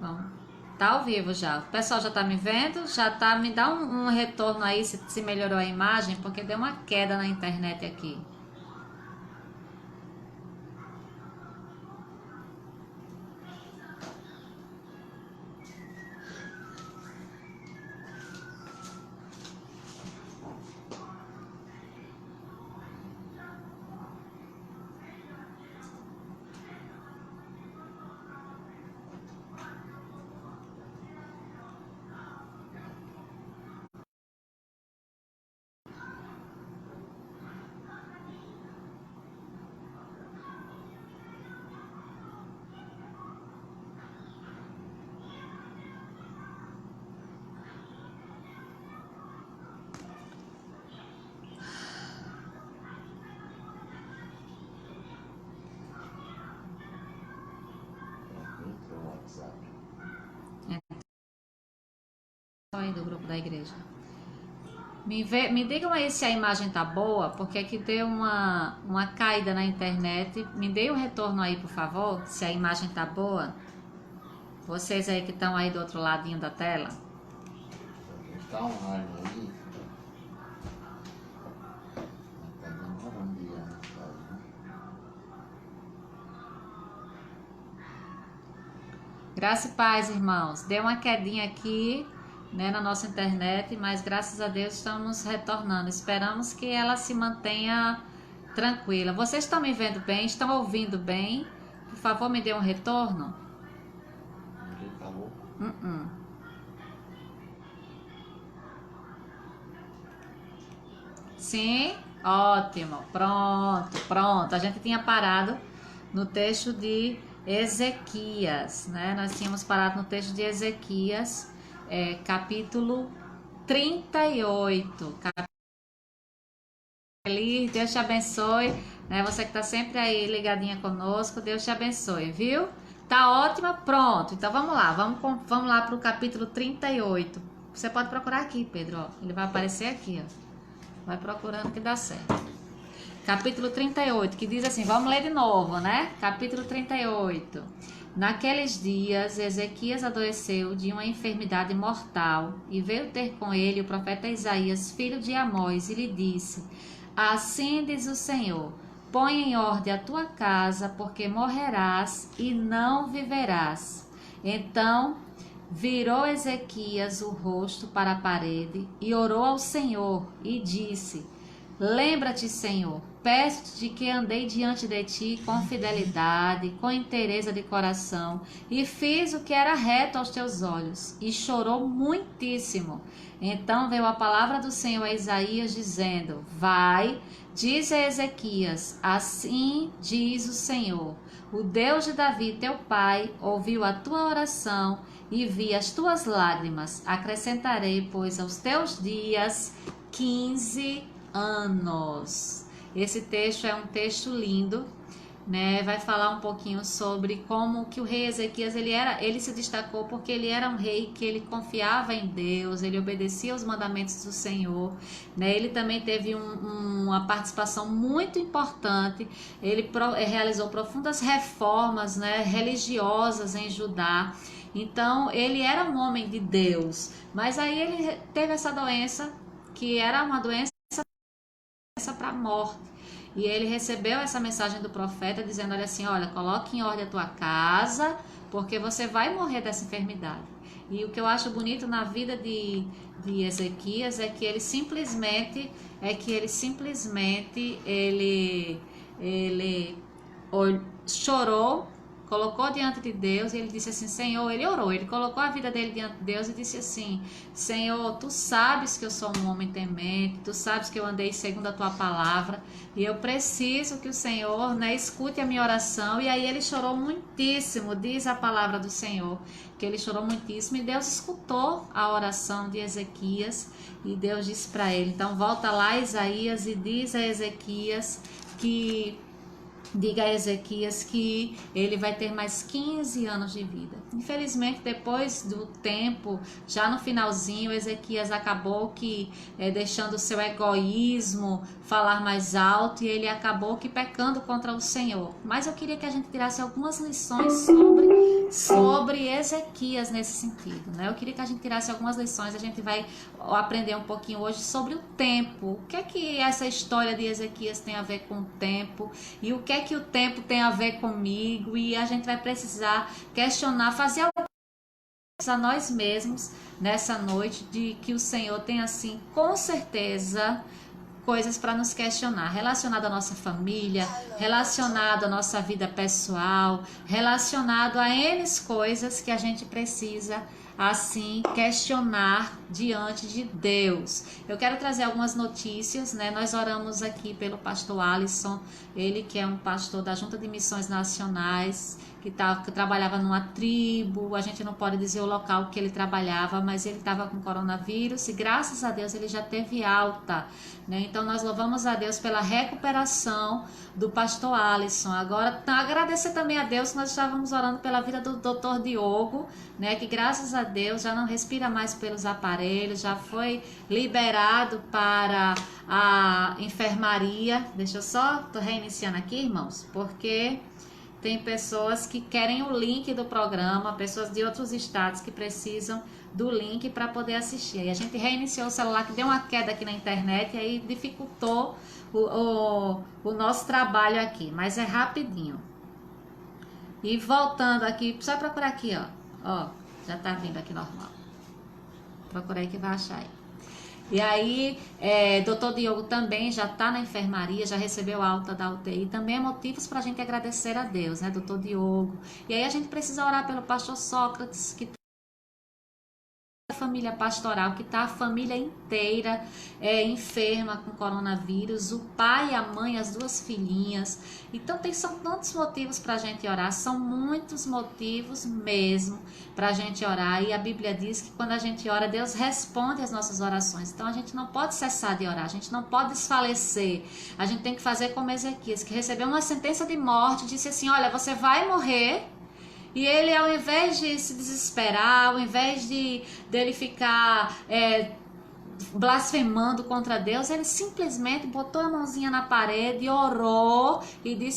Bom, tá ao vivo já. O pessoal já tá me vendo? Já tá, me dá um retorno aí se melhorou a imagem, porque deu uma queda na internet aqui. Aí do grupo da igreja. Me digam aí se a imagem tá boa, porque aqui deu uma caída na internet. Me dê um retorno aí, por favor, se a imagem tá boa. Vocês aí que estão aí do outro ladinho da tela. Está online aí. Está demorando de a mensagem. Graça e paz, irmãos. Deu uma quedinha aqui, né, na nossa internet, mas graças a Deus estamos retornando. Esperamos que ela se mantenha tranquila. Vocês estão me vendo bem? Estão ouvindo bem? Por favor, me dê um retorno. Ninguém falou. Sim? Ótimo. Pronto, pronto. A gente tinha parado no texto de Ezequias, né? Nós tínhamos parado no texto de Ezequias, capítulo 38. Deus te abençoe, né? Você que está sempre aí ligadinha conosco, Deus te abençoe, viu? Tá ótima, pronto. Então vamos lá, vamos lá para o capítulo 38. Você pode procurar aqui, Pedro, ó. Ele vai aparecer aqui, ó. Vai procurando que dá certo. Capítulo 38, que diz assim, vamos ler de novo, né? Capítulo 38. Naqueles dias, Ezequias adoeceu de uma enfermidade mortal e veio ter com ele o profeta Isaías, filho de Amós, e lhe disse: Assim diz o Senhor, põe em ordem a tua casa, porque morrerás e não viverás. Então virou Ezequias o rosto para a parede e orou ao Senhor e disse: Lembra-te, Senhor, peço-te de que andei diante de ti com fidelidade, com inteireza de coração, e fiz o que era reto aos teus olhos, e chorou muitíssimo. Então veio a palavra do Senhor a Isaías, dizendo: Vai, diz a Ezequias, assim diz o Senhor, o Deus de Davi, teu pai, ouviu a tua oração e vi as tuas lágrimas. Acrescentarei, pois, aos teus dias 15 anos. Esse texto é um texto lindo, né? Vai falar um pouquinho sobre como que o rei Ezequias ele se destacou porque ele era um rei que ele confiava em Deus, ele obedecia aos mandamentos do Senhor, né? Ele também teve uma participação muito importante. Ele realizou profundas reformas, né, religiosas em Judá. Então ele era um homem de Deus, mas aí ele teve essa doença que era uma doença para a morte. E ele recebeu essa mensagem do profeta dizendo: olha assim, olha, coloque em ordem a tua casa, porque você vai morrer dessa enfermidade. E o que eu acho bonito na vida de Ezequias é que ele simplesmente ele chorou, colocou diante de Deus e ele disse assim: Senhor, ele orou, ele colocou a vida dele diante de Deus e disse assim: Senhor, tu sabes que eu sou um homem temente, tu sabes que eu andei segundo a tua palavra e eu preciso que o Senhor, né, escute a minha oração. E aí ele chorou muitíssimo, diz a palavra do Senhor, que ele chorou muitíssimo e Deus escutou a oração de Ezequias e Deus disse para ele: então volta lá, Isaías, e diz a Ezequias que diga a Ezequias que ele vai ter mais 15 anos de vida. Infelizmente, depois do tempo, já no finalzinho, Ezequias acabou que deixando o seu egoísmo falar mais alto, e ele acabou que pecando contra o Senhor. Mas eu queria que a gente tirasse algumas lições sobre Ezequias nesse sentido, né? Eu queria que a gente tirasse algumas lições. A gente vai aprender um pouquinho hoje sobre o tempo. O que é que essa história de Ezequias tem a ver com o tempo, e o que é que o tempo tem a ver comigo, e a gente vai precisar questionar, fazer a nós mesmos nessa noite, de que o Senhor tem, assim, com certeza, coisas para nos questionar, relacionado à nossa família, relacionado à nossa vida pessoal, relacionado a N coisas que a gente precisa, assim, questionar diante de Deus. Eu quero trazer algumas notícias, né? Nós oramos aqui pelo pastor Alisson, ele que é um pastor da Junta de Missões Nacionais, que trabalhava numa tribo. A gente não pode dizer o local que ele trabalhava, mas ele estava com coronavírus e graças a Deus ele já teve alta, né? Então nós louvamos a Deus pela recuperação do pastor Alisson. Agora, agradecer também a Deus que nós estávamos orando pela vida do Dr. Diogo, né? Que graças a Deus já não respira mais pelos aparelhos, já foi liberado para a enfermaria. Deixa eu só, tô reiniciando aqui, irmãos, porque tem pessoas que querem o link do programa, pessoas de outros estados que precisam do link para poder assistir. Aí a gente reiniciou o celular, que deu uma queda aqui na internet, e aí dificultou o nosso trabalho aqui, mas é rapidinho. E voltando aqui, só procurar aqui, ó, já tá vindo aqui normal. Procura aí que vai achar aí. E aí, Dr. Diogo também já está na enfermaria, já recebeu alta da UTI. Também é motivos para a gente agradecer a Deus, né, Dr. Diogo? E aí a gente precisa orar pelo pastor Sócrates, que a família pastoral, que está a família inteira enferma com coronavírus, o pai, a mãe, as duas filhinhas. Então são tantos motivos para a gente orar, são muitos motivos mesmo para a gente orar, e a Bíblia diz que quando a gente ora, Deus responde às nossas orações. Então a gente não pode cessar de orar, a gente não pode desfalecer, a gente tem que fazer como Ezequias, que recebeu uma sentença de morte, disse assim: olha, você vai morrer. E ele, ao invés de se desesperar, ao invés dele ficar blasfemando contra Deus, ele simplesmente botou a mãozinha na parede, orou e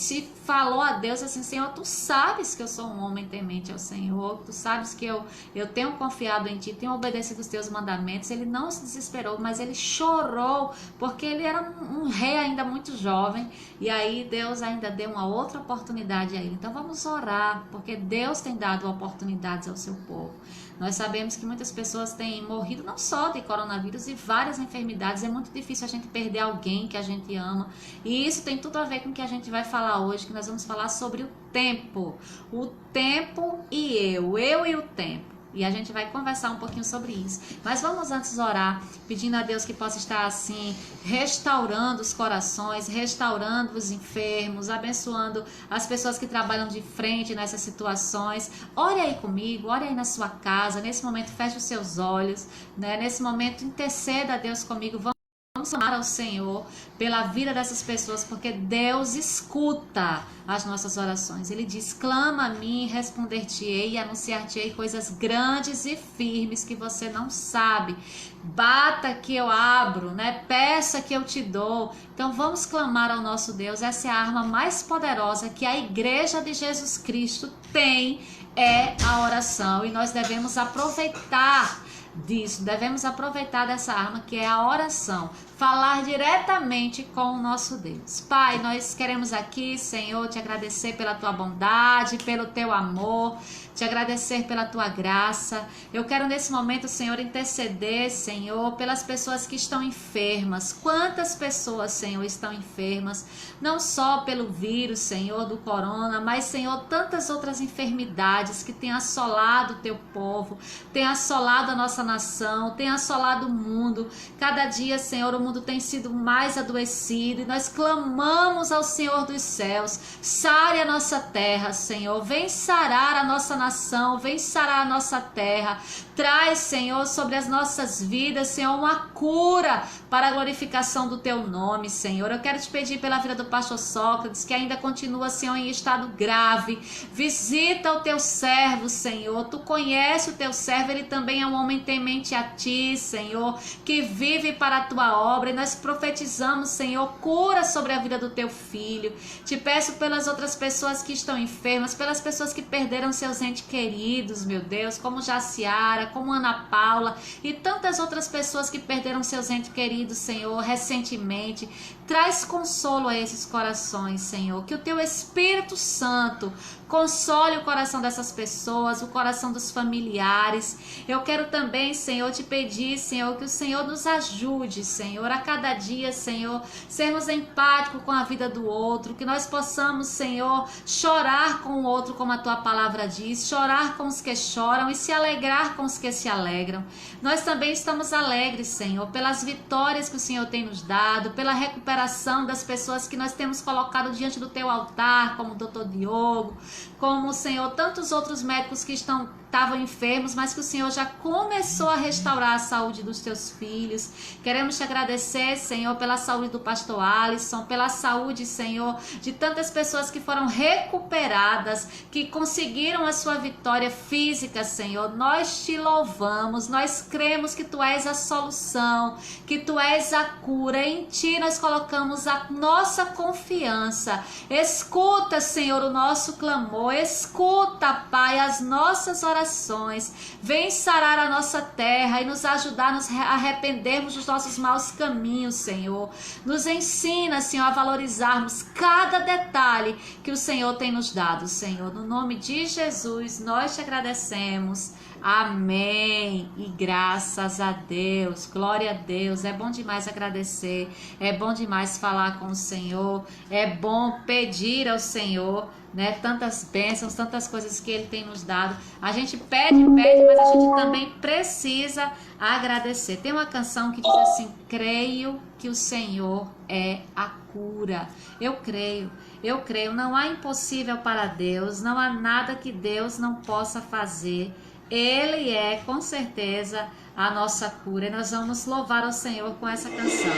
falou a Deus assim: Senhor, tu sabes que eu sou um homem temente ao Senhor, tu sabes que eu tenho confiado em ti, tenho obedecido os teus mandamentos. Ele não se desesperou, mas ele chorou, porque ele era um rei ainda muito jovem, e aí Deus ainda deu uma outra oportunidade a ele. Então vamos orar, porque Deus tem dado oportunidades ao seu povo. Nós sabemos que muitas pessoas têm morrido não só de coronavírus, e várias enfermidades. É muito difícil a gente perder alguém que a gente ama. E isso tem tudo a ver com o que a gente vai falar hoje, que nós vamos falar sobre o tempo. O tempo e eu e o tempo. E a gente vai conversar um pouquinho sobre isso. Mas vamos antes orar, pedindo a Deus que possa estar assim, restaurando os corações, restaurando os enfermos, abençoando as pessoas que trabalham de frente nessas situações. Ore aí comigo, ore aí na sua casa. Nesse momento, feche os seus olhos, né? Nesse momento, interceda a Deus comigo. Vamos clamar ao Senhor pela vida dessas pessoas, porque Deus escuta as nossas orações. Ele diz: clama a mim, responder-te-ei e anunciar-te-ei coisas grandes e firmes que você não sabe. Bata que eu abro, né? Peça que eu te dou. Então vamos clamar ao nosso Deus. Essa é a arma mais poderosa que a Igreja de Jesus Cristo tem, é a oração. E nós devemos aproveitar disso, devemos aproveitar dessa arma que é a oração, falar diretamente com o nosso Deus. Pai, nós queremos aqui, Senhor, te agradecer pela tua bondade, pelo teu amor, te agradecer pela tua graça. Eu quero nesse momento, Senhor, interceder, Senhor, pelas pessoas que estão enfermas. Quantas pessoas, Senhor, estão enfermas, não só pelo vírus, Senhor, do corona, mas, Senhor, tantas outras enfermidades que têm assolado o teu povo, têm assolado a nossa nação, têm assolado o mundo. Cada dia, Senhor, o mundo tem sido mais adoecido, e nós clamamos ao Senhor dos céus: sare a nossa terra, Senhor, vem sarar a nossa nação, vem sarar a nossa terra, traz, Senhor, sobre as nossas vidas, Senhor, uma cura para a glorificação do teu nome, Senhor. Eu quero te pedir pela vida do pastor Sócrates, que ainda continua, Senhor, em estado grave. Visita o teu servo, Senhor. Tu conhece o teu servo, ele também é um homem temente a ti, Senhor, que vive para a tua obra, e nós profetizamos, Senhor, cura sobre a vida do teu filho. Te peço pelas outras pessoas que estão enfermas, pelas pessoas que perderam seus entes queridos, meu Deus, como Jaciara, como Ana Paula e tantas outras pessoas que perderam seus entes queridos, Senhor, recentemente. Traz consolo a esses corações, Senhor, que o teu Espírito Santo console o coração dessas pessoas, o coração dos familiares. Eu quero também, Senhor, te pedir, Senhor, que o Senhor nos ajude, Senhor, a cada dia, Senhor, sermos empáticos com a vida do outro, que nós possamos, Senhor, chorar com o outro, como a tua palavra diz, chorar com os que choram e se alegrar com os que se alegram. Nós também estamos alegres, Senhor, pelas vitórias que o Senhor tem nos dado, pela recuperação das pessoas que nós temos colocado diante do teu altar, como o doutor Diogo, como, Senhor, tantos outros médicos que estavam enfermos, mas que o Senhor já começou a restaurar a saúde dos teus filhos. Queremos te agradecer, Senhor, pela saúde do pastor Alisson, pela saúde, Senhor, de tantas pessoas que foram recuperadas, que conseguiram a sua vitória física, Senhor. Nós te louvamos, nós cremos que tu és a solução, que tu és a cura. Em ti nós colocamos a nossa confiança. Escuta, Senhor, o nosso clamor, escuta, Pai, as nossas orações. Vem sarar a nossa terra e nos ajudar a nos arrependermos dos nossos maus caminhos, Senhor. Nos ensina, Senhor, a valorizarmos cada detalhe que o Senhor tem nos dado, Senhor. No nome de Jesus, nós te agradecemos. Amém. E graças a Deus, glória a Deus. É bom demais agradecer, é bom demais falar com o Senhor, é bom pedir ao Senhor, né? Tantas bênçãos, tantas coisas que Ele tem nos dado. A gente pede, mas a gente também precisa agradecer. Tem uma canção que diz assim: creio que o Senhor é a cura. Eu creio. Não há impossível para Deus, não há nada que Deus não possa fazer. Ele é, com certeza, a nossa cura. E nós vamos louvar ao Senhor com essa canção.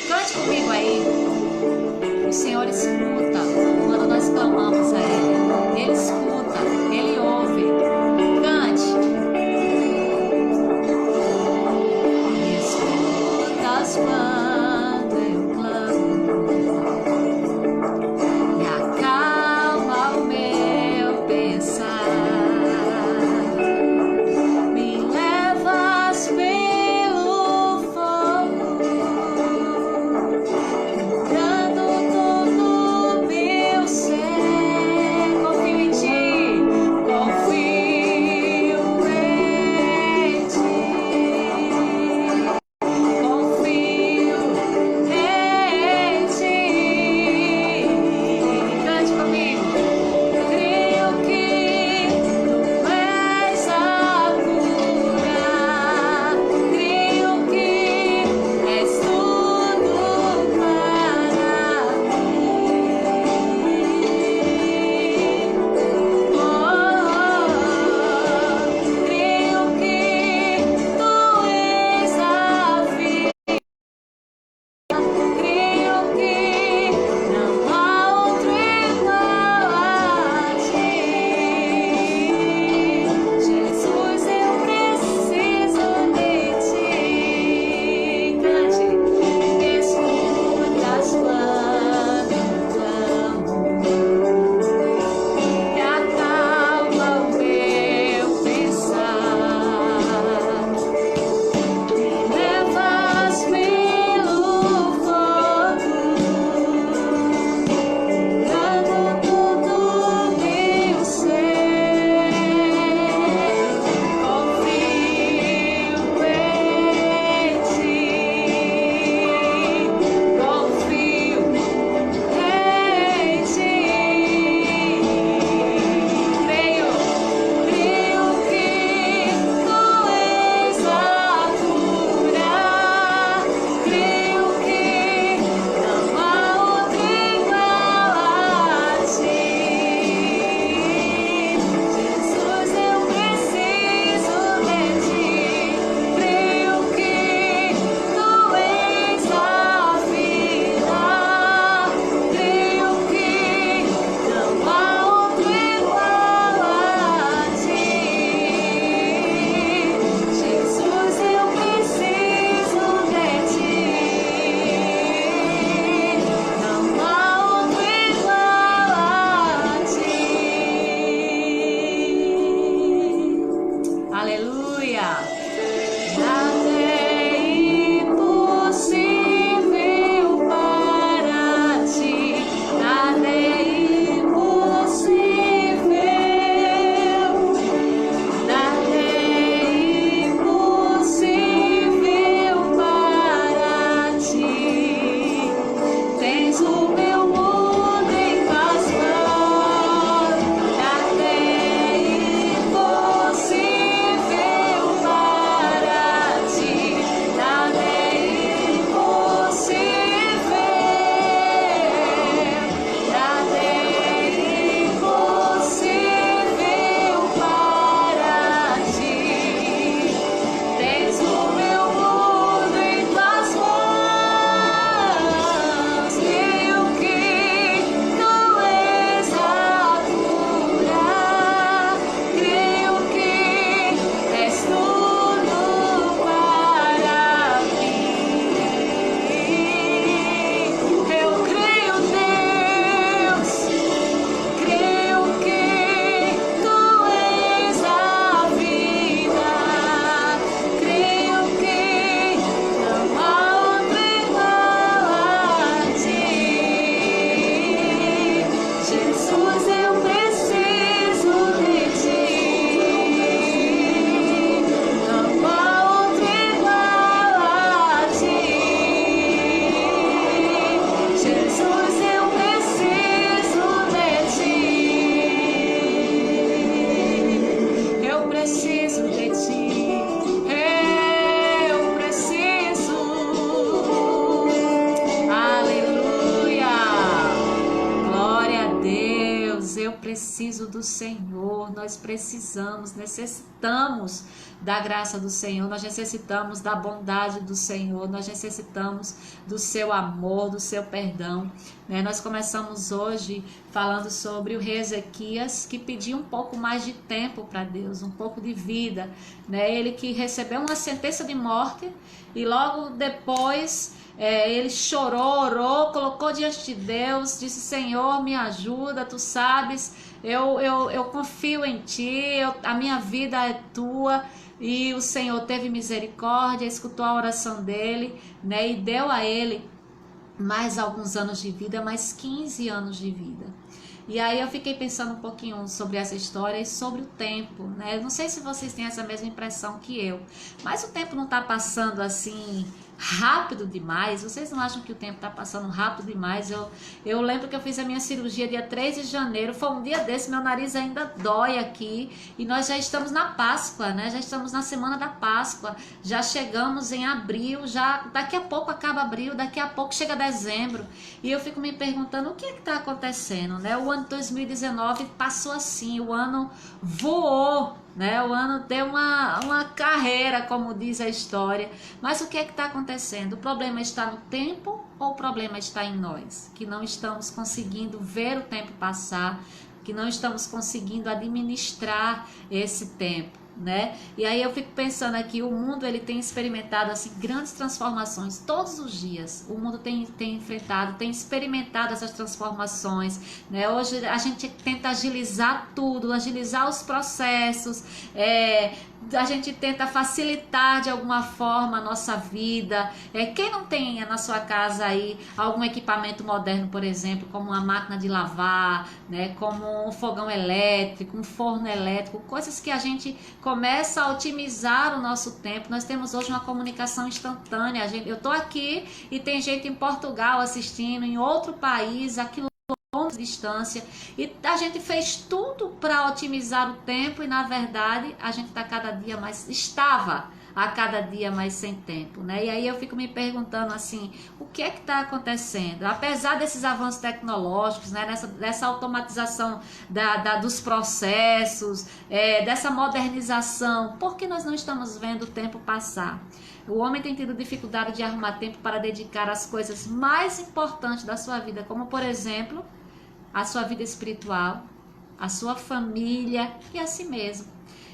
Cante comigo aí. O Senhor escuta quando nós clamamos a Ele. Ele escuta, Ele ouve. Cante. Me escutas quando eu clamo e acalma o meu pensar. Deus, eu preciso do Senhor, nós precisamos, necessitamos da graça do Senhor, nós necessitamos da bondade do Senhor, nós necessitamos do seu amor, do seu perdão, né? Nós começamos hoje falando sobre o rei Ezequias, que pediu um pouco mais de tempo para Deus, um pouco de vida, né? Ele que recebeu uma sentença de morte e logo depois ele chorou, orou, colocou diante de Deus, disse: Senhor, me ajuda, tu sabes, eu confio em ti, a minha vida é tua. E o Senhor teve misericórdia, escutou a oração dele, né, e deu a ele mais alguns anos de vida, mais 15 anos de vida. E aí eu fiquei pensando um pouquinho sobre essa história e sobre o tempo, né? Não sei se vocês têm essa mesma impressão que eu, mas o tempo não está passando assim rápido demais? Vocês não acham que o tempo está passando rápido demais? Eu lembro que eu fiz a minha cirurgia dia 3 de janeiro, foi um dia desse, meu nariz ainda dói aqui, e nós já estamos na Páscoa, né? Já estamos na semana da Páscoa, já chegamos em abril, já daqui a pouco acaba abril, daqui a pouco chega dezembro, e eu fico me perguntando o que está acontecendo, né? O ano 2019 passou assim, o ano voou, né? O ano deu uma carreira, como diz a história. Mas o que é que está acontecendo? O problema está no tempo ou o problema está em nós? Que não estamos conseguindo ver o tempo passar, que não estamos conseguindo administrar esse tempo, né? E aí eu fico pensando aqui, o mundo ele tem experimentado assim grandes transformações todos os dias. O mundo tem enfrentado, tem experimentado essas transformações, né? Hoje a gente tenta agilizar tudo, agilizar os processos, a gente tenta facilitar de alguma forma a nossa vida. Quem não tem na sua casa aí algum equipamento moderno, por exemplo, como uma máquina de lavar, né? Como um fogão elétrico, um forno elétrico, coisas que a gente começa a otimizar o nosso tempo. Nós temos hoje uma comunicação instantânea. Eu estou aqui e tem gente em Portugal assistindo, em outro país, aqui de distância, e a gente fez tudo para otimizar o tempo e na verdade a gente estava a cada dia mais sem tempo, né? E aí eu fico me perguntando assim, o que é que está acontecendo? Apesar desses avanços tecnológicos, né? Dessa automatização dos processos, dessa modernização, por que nós não estamos vendo o tempo passar? O homem tem tido dificuldade de arrumar tempo para dedicar às coisas mais importantes da sua vida, como por exemplo, a sua vida espiritual, a sua família e a si mesmo.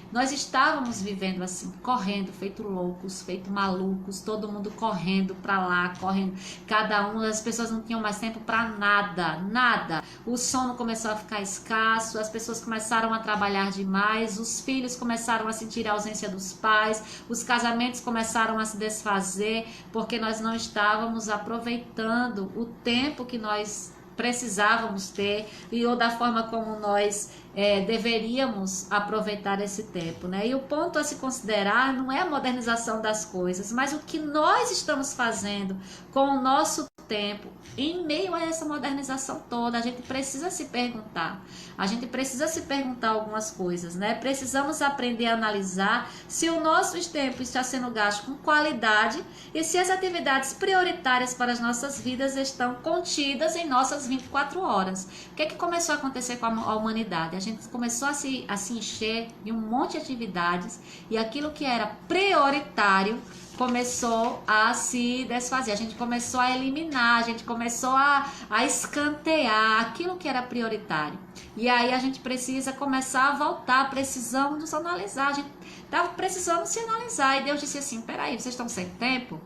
Nós estávamos vivendo assim, correndo, feito loucos, feito malucos, todo mundo correndo para lá, correndo, as pessoas não tinham mais tempo para nada. O sono começou a ficar escasso, as pessoas começaram a trabalhar demais, os filhos começaram a sentir a ausência dos pais, os casamentos começaram a se desfazer, porque nós não estávamos aproveitando o tempo que nós precisávamos ter ou da forma como nós deveríamos aproveitar esse tempo, né? E o ponto a se considerar não é a modernização das coisas, mas o que nós estamos fazendo com o nosso tempo em meio a essa modernização toda. A gente precisa se perguntar, algumas coisas, né? Precisamos aprender a analisar se o nosso tempo está sendo gasto com qualidade e se as atividades prioritárias para as nossas vidas estão contidas em nossas 24 horas. O que começou a acontecer com a humanidade? A gente começou a se encher de um monte de atividades e aquilo que era prioritário começou a se desfazer, a gente começou a eliminar, a gente começou a escantear aquilo que era prioritário. E aí a gente precisa começar a voltar, precisamos nos analisar, a gente estava precisando se analisar. E Deus disse assim, peraí, vocês estão sem tempo?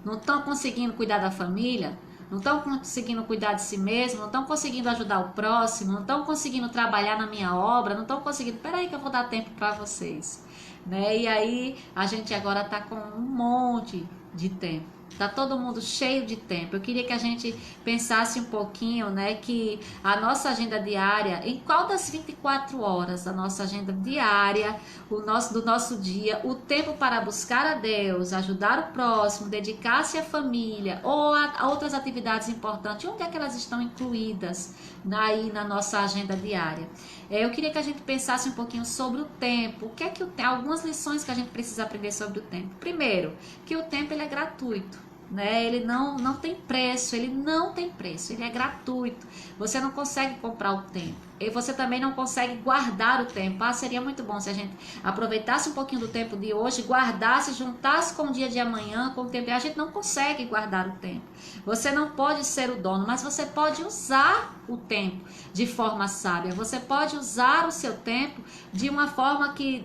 Não estão conseguindo cuidar da família? Não estão conseguindo cuidar de si mesmo? Não estão conseguindo ajudar o próximo? Não estão conseguindo trabalhar na minha obra? Não estão conseguindo? Peraí que eu vou dar tempo para vocês. Né? E aí a gente agora está com um monte de tempo, tá todo mundo cheio de tempo. Eu queria que a gente pensasse um pouquinho, né, que a nossa agenda diária, em qual das 24 horas da nossa agenda diária, do nosso dia, o tempo para buscar a Deus, ajudar o próximo, dedicar-se à família ou a outras atividades importantes, onde é que elas estão incluídas aí na nossa agenda diária? Eu queria que a gente pensasse um pouquinho sobre o tempo. O que é algumas lições que a gente precisa aprender sobre o tempo. Primeiro, que o tempo ele é gratuito. né? Ele não tem preço, ele não tem preço, ele é gratuito. Você não consegue comprar o tempo. E você também não consegue guardar o tempo. Seria muito bom se a gente aproveitasse um pouquinho do tempo de hoje, guardasse, juntasse com o dia de amanhã, com o tempo. A gente não consegue guardar o tempo. Você não pode ser o dono, mas você pode usar o tempo de forma sábia. Você pode usar o seu tempo de uma forma que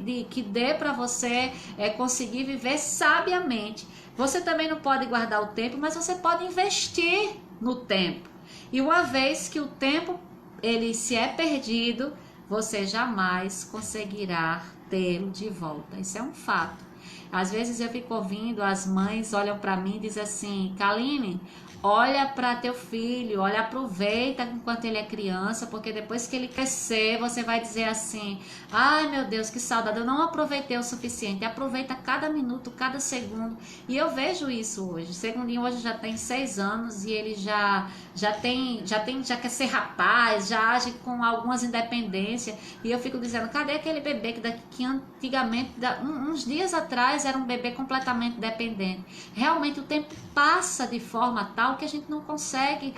dê para você conseguir viver sabiamente. Você também não pode guardar o tempo, mas você pode investir no tempo. E uma vez que o tempo ele se é perdido, você jamais conseguirá tê-lo de volta. Isso é um fato. Às vezes eu fico ouvindo, as mães olham para mim e dizem assim: Kaline, olha para teu filho, olha, aproveita enquanto ele é criança, porque depois que ele crescer, você vai dizer assim: ai meu Deus, que saudade, eu não aproveitei o suficiente. Aproveita cada minuto, cada segundo. E eu vejo isso hoje. O segundinho hoje já tem 6 anos e ele já quer ser rapaz, já age com algumas independências. E eu fico dizendo: cadê aquele bebê que antigamente, uns dias atrás, era um bebê completamente dependente? Realmente o tempo passa de forma tal que a gente não consegue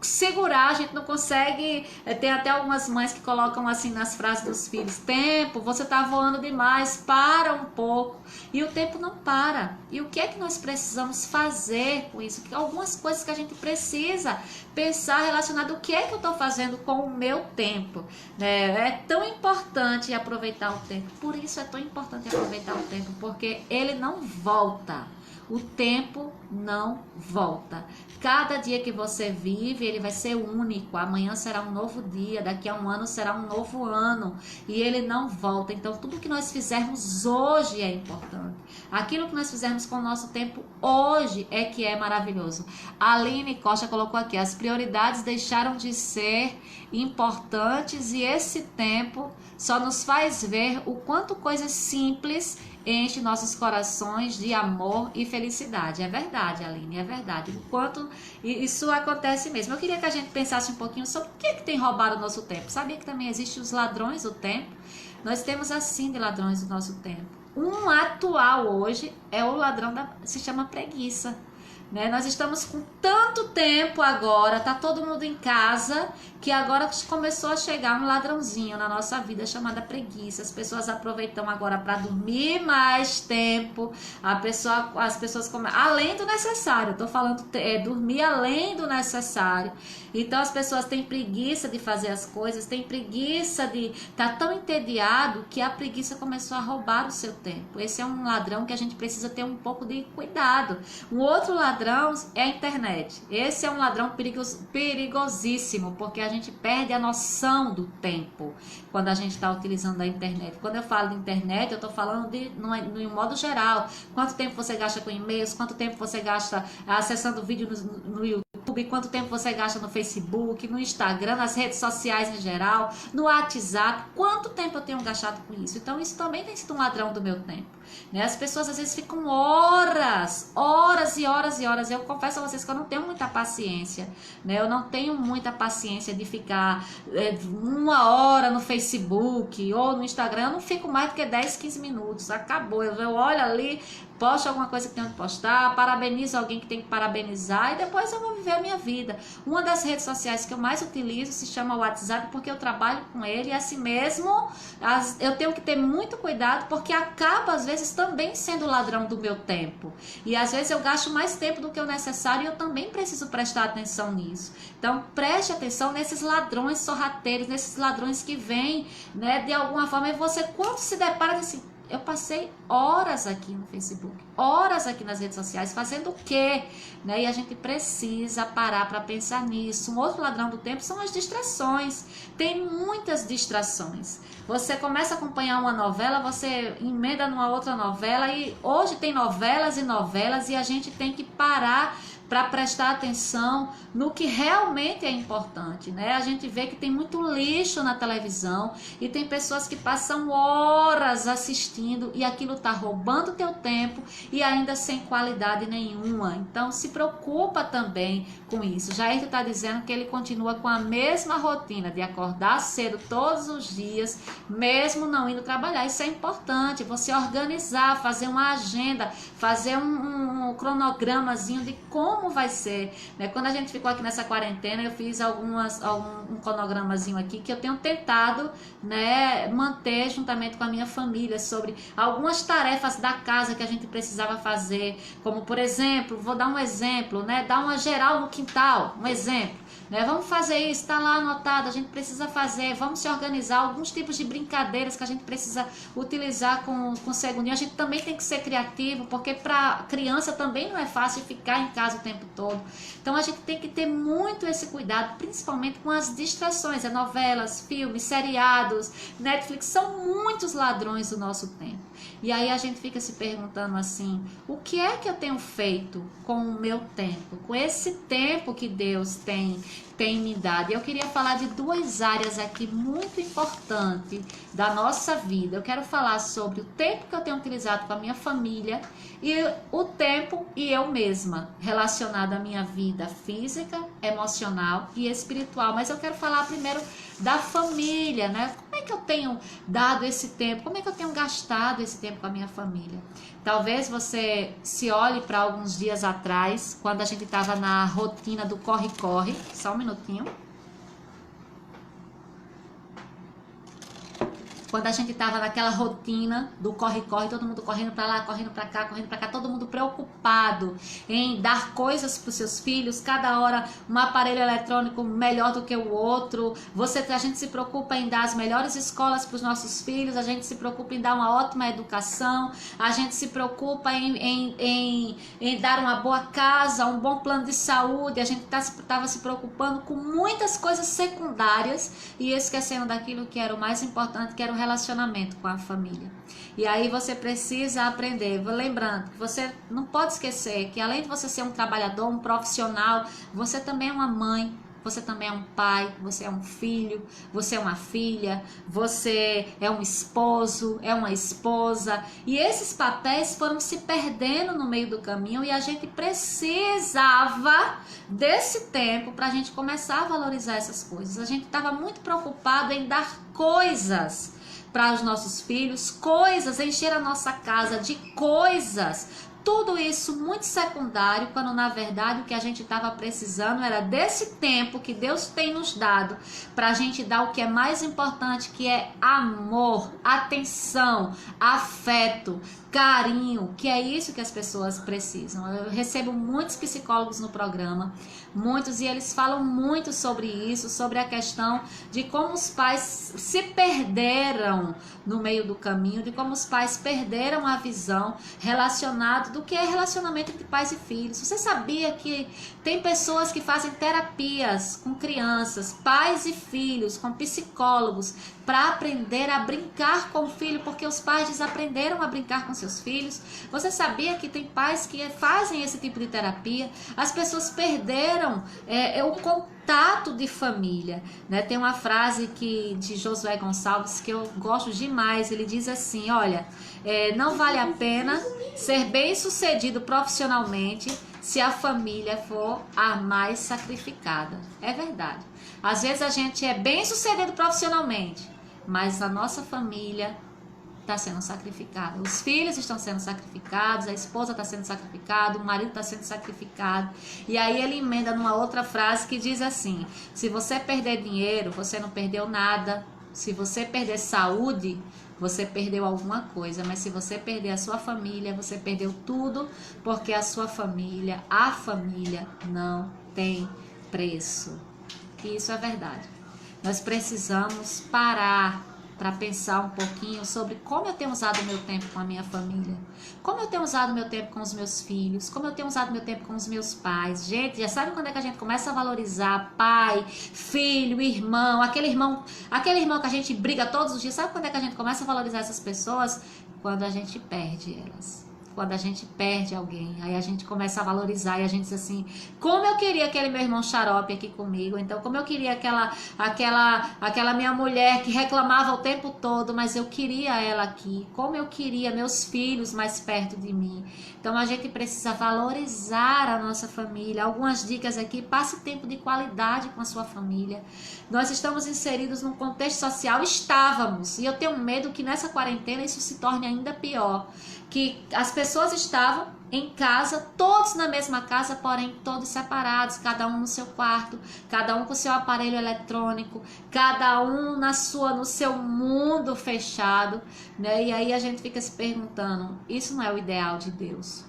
segurar, a gente não consegue. Tem até algumas mães que colocam assim nas frases dos filhos: tempo, você tá voando demais, para um pouco. E o tempo não para. E o que é que nós precisamos fazer com isso? Algumas coisas que a gente precisa pensar relacionado: o que é que eu estou fazendo com o meu tempo, né? É tão importante aproveitar o tempo. Por isso é tão importante aproveitar o tempo, porque ele não volta. O tempo não volta. Cada dia que você vive, ele vai ser único. Amanhã será um novo dia, daqui a um ano será um novo ano. E ele não volta. Então, tudo que nós fizermos hoje é importante. Aquilo que nós fizermos com o nosso tempo hoje é que é maravilhoso. A Aline Costa colocou aqui: as prioridades deixaram de ser importantes e esse tempo só nos faz ver o quanto coisas simples enche nossos corações de amor e felicidade. É verdade, Aline, é verdade. O quanto isso acontece mesmo. Eu queria que a gente pensasse um pouquinho sobre o que tem roubado o nosso tempo. Sabia que também existem os ladrões do tempo? Nós temos assim de ladrões do nosso tempo. Um atual hoje é o ladrão se chama preguiça. Né? Nós estamos com tanto tempo agora, tá todo mundo em casa, que agora começou a chegar um ladrãozinho na nossa vida chamada preguiça. As pessoas aproveitam agora para dormir mais tempo, as pessoas além do necessário, tô falando dormir além do necessário. Então as pessoas têm preguiça de fazer as coisas, têm preguiça tá tão entediado que a preguiça começou a roubar o seu tempo. Esse é um ladrão que a gente precisa ter um pouco de cuidado. Um outro ladrão é a internet. Esse é um ladrão perigosíssimo, porque a gente perde a noção do tempo quando a gente está utilizando a internet. Quando eu falo de internet, eu estou falando no modo geral. Quanto tempo você gasta com e-mails, quanto tempo você gasta acessando vídeo no YouTube, quanto tempo você gasta no Facebook, no Instagram, nas redes sociais em geral, no WhatsApp, quanto tempo eu tenho gastado com isso. Então isso também tem sido um ladrão do meu tempo, né? As pessoas às vezes ficam horas e horas. Eu confesso a vocês que eu não tenho muita paciência, né? Eu não tenho muita paciência de ficar 1 hora no Facebook ou no Instagram. Eu não fico mais do que 10, 15 minutos, acabou. Eu olho ali, posto alguma coisa que tenho que postar, parabenizo alguém que tem que parabenizar e depois eu vou viver a minha vida. Uma das redes sociais que eu mais utilizo se chama WhatsApp, porque eu trabalho com ele e assim mesmo eu tenho que ter muito cuidado, porque acaba às vezes também sendo ladrão do meu tempo. E às vezes eu gasto mais tempo do que o necessário e eu também preciso prestar atenção nisso. Então preste atenção nesses ladrões sorrateiros, nesses ladrões que vêm, né, de alguma forma, e você quando se depara assim: eu passei horas aqui no Facebook, horas aqui nas redes sociais, fazendo o quê? Né? E a gente precisa parar para pensar nisso. Um outro ladrão do tempo são as distrações. Tem muitas distrações. Você começa a acompanhar uma novela, você emenda numa outra novela, e hoje tem novelas e novelas, e a gente tem que parar para prestar atenção no que realmente é importante, né? A gente vê que tem muito lixo na televisão e tem pessoas que passam horas assistindo e aquilo tá roubando teu tempo e ainda sem qualidade nenhuma. Então se preocupa também com isso. Jair está dizendo que ele continua com a mesma rotina de acordar cedo todos os dias, mesmo não indo trabalhar. Isso é importante, você organizar, fazer uma agenda, fazer um cronogramazinho de como vai ser, né? Quando a gente ficou aqui nessa quarentena, eu fiz um cronogramazinho aqui que eu tenho tentado, né, manter juntamente com a minha família sobre algumas tarefas da casa que a gente precisava fazer, como por exemplo, vou dar um exemplo, né, dar uma geral no quintal, um exemplo, né, vamos fazer isso, tá lá anotado, a gente precisa fazer, vamos se organizar, alguns tipos de brincadeiras que a gente precisa utilizar com o segundinho. A gente também tem que ser criativo, porque para criança também não é fácil ficar em casa o tempo todo. Então a gente tem que ter muito esse cuidado, principalmente com as distrações, novelas, filmes, seriados, Netflix, são muitos ladrões do nosso tempo. E aí a gente fica se perguntando assim, o que é que eu tenho feito com o meu tempo, com esse tempo que Deus tem me dado? E eu queria falar de duas áreas aqui muito importantes da nossa vida. Eu quero falar sobre o tempo que eu tenho utilizado com a minha família e o tempo e eu mesma, relacionado à minha vida física, emocional e espiritual. Mas eu quero falar primeiro da família, né? Como é que eu tenho dado esse tempo? Como é que eu tenho gastado esse tempo com a minha família? Talvez você se olhe para alguns dias atrás, quando a gente estava na rotina do corre-corre. Só um minutinho. Quando a gente estava naquela rotina do corre-corre, todo mundo correndo para lá, correndo para cá, todo mundo preocupado em dar coisas para os seus filhos, cada hora um aparelho eletrônico melhor do que o outro. A gente se preocupa em dar as melhores escolas para os nossos filhos, a gente se preocupa em dar uma ótima educação, a gente se preocupa em dar uma boa casa, um bom plano de saúde, a gente estava se preocupando com muitas coisas secundárias e esquecendo daquilo que era o mais importante, que era o relacionamento com a família. E aí você precisa aprender, lembrando que você não pode esquecer que além de você ser um trabalhador, um profissional, você também é uma mãe, você também é um pai, você é um filho, você é uma filha, você é um esposo, é uma esposa. E esses papéis foram se perdendo no meio do caminho e a gente precisava desse tempo para a gente começar a valorizar essas coisas. A gente estava muito preocupado em dar coisas para os nossos filhos, coisas, encher a nossa casa de coisas. Tudo isso muito secundário, quando na verdade o que a gente estava precisando era desse tempo que Deus tem nos dado para a gente dar o que é mais importante, que é amor, atenção, afeto, carinho, que é isso que as pessoas precisam. Eu recebo muitos psicólogos no programa, e eles falam muito sobre isso, sobre a questão de como os pais se perderam no meio do caminho, de como os pais perderam a visão relacionada do que é relacionamento entre pais e filhos. Você sabia que tem pessoas que fazem terapias com crianças, pais e filhos, com psicólogos, para aprender a brincar com o filho, porque os pais desaprenderam a brincar com seus filhos? Você sabia que tem pais que fazem esse tipo de terapia? As pessoas perderam o contato de família, né? Tem uma frase de Josué Gonçalves que eu gosto demais. Ele diz assim, olha, não vale a pena ser bem sucedido profissionalmente se a família for a mais sacrificada. É verdade. Às vezes a gente é bem sucedido profissionalmente, mas a nossa família está sendo sacrificada. Os filhos estão sendo sacrificados, a esposa está sendo sacrificada, o marido está sendo sacrificado. E aí ele emenda numa outra frase que diz assim: se você perder dinheiro, você não perdeu nada. Se você perder saúde, você perdeu alguma coisa, mas se você perder a sua família, você perdeu tudo, porque a sua família, a família não tem preço. E isso é verdade. Nós precisamos parar para pensar um pouquinho sobre como eu tenho usado o meu tempo com a minha família, como eu tenho usado o meu tempo com os meus filhos, como eu tenho usado o meu tempo com os meus pais. Gente, já sabe quando é que a gente começa a valorizar pai, filho, irmão, aquele irmão que a gente briga todos os dias? Sabe quando é que a gente começa a valorizar essas pessoas? Quando a gente perde elas. quando a gente perde alguém. Aí a gente começa a valorizar e a gente diz assim, como eu queria aquele meu irmão xarope aqui comigo, então como eu queria aquela minha mulher que reclamava o tempo todo, mas eu queria ela aqui, como eu queria meus filhos mais perto de mim. Então a gente precisa valorizar a nossa família. Algumas dicas aqui: passe tempo de qualidade com a sua família. Nós estamos inseridos num contexto social, estávamos, e eu tenho medo que nessa quarentena isso se torne ainda pior, que as pessoas estavam em casa, todos na mesma casa, porém todos separados, cada um no seu quarto, cada um com seu aparelho eletrônico, cada um no seu mundo fechado, né? E aí a gente fica se perguntando, isso não é o ideal de Deus